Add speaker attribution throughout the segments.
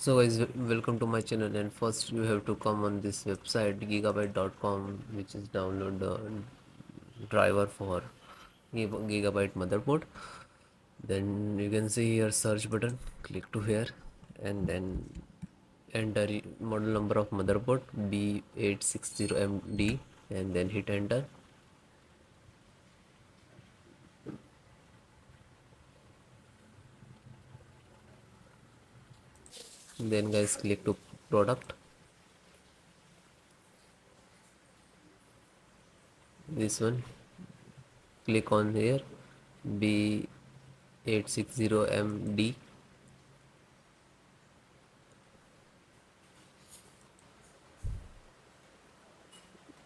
Speaker 1: So guys, welcome to my channel, and first you have to come on this website gigabyte.com, which is download the driver for Gigabyte motherboard. Then you can see here search button, click to here, and then enter model number of motherboard B860MD, and then hit enter. Then guys, click to product, this one, click on here B860MD,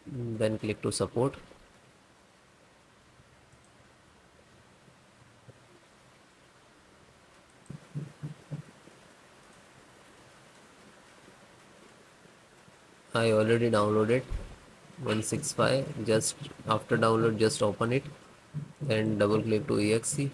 Speaker 1: then click to support. I already downloaded 165. Just after download, just open it and double click to exe.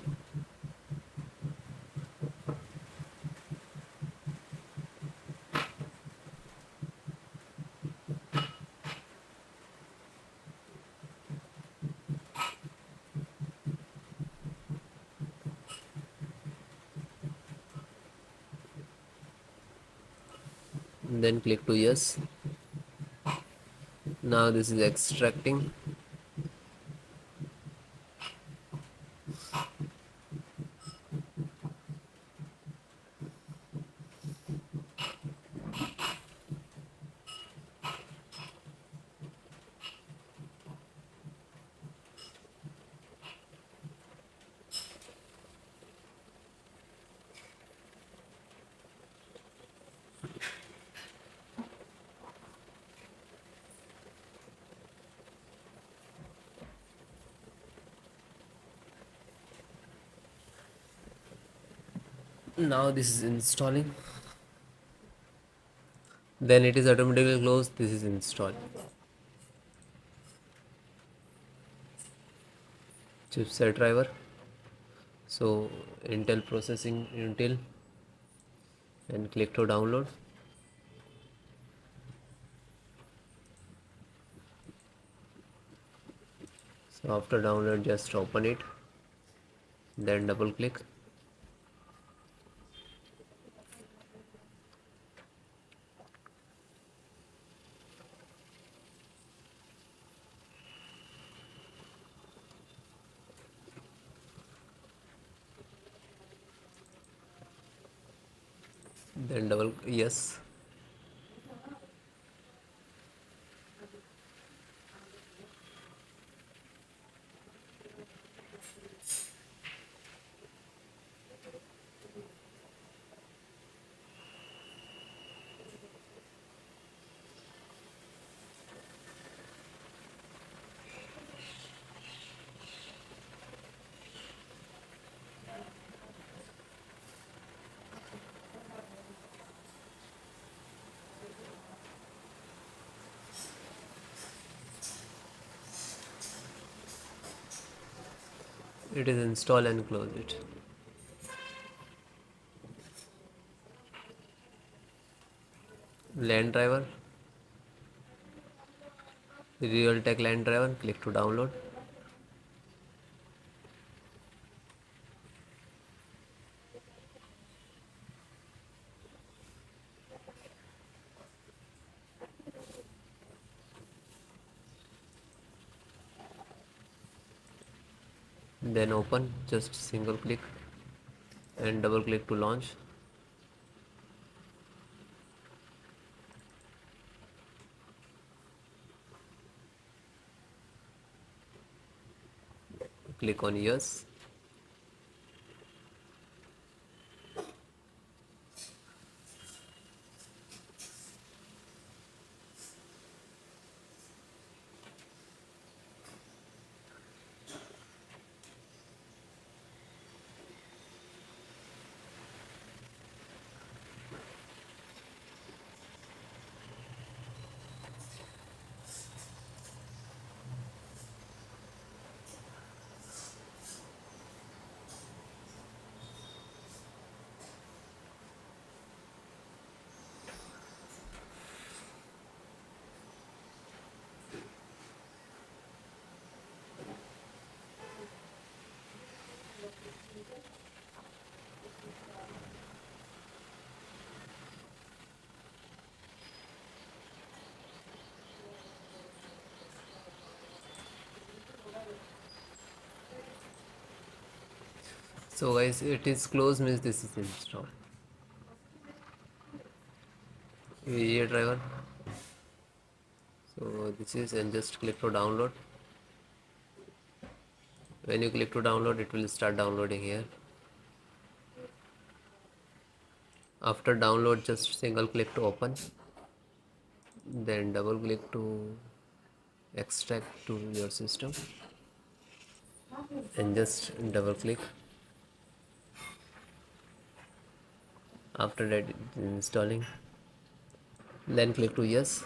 Speaker 1: Then click to yes. Now this is extracting. Now this is installing. Then it is automatically closed. This is installed. Chipset driver. So Intel processing Intel, and click to download. So after download, just open it, then double click. Then double yes. It is install and close it. LAN driver, Realtek LAN driver, click to download. Then open, just single click and double click to launch. Click on yes. So guys, it is closed means this is installed. VGA driver. So this is, and just click to download. When you click to download, it will start downloading here. After download, just single click to open, then double click to extract to your system, and just double click. After that, it's installing, then click to yes.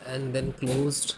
Speaker 1: And then closed.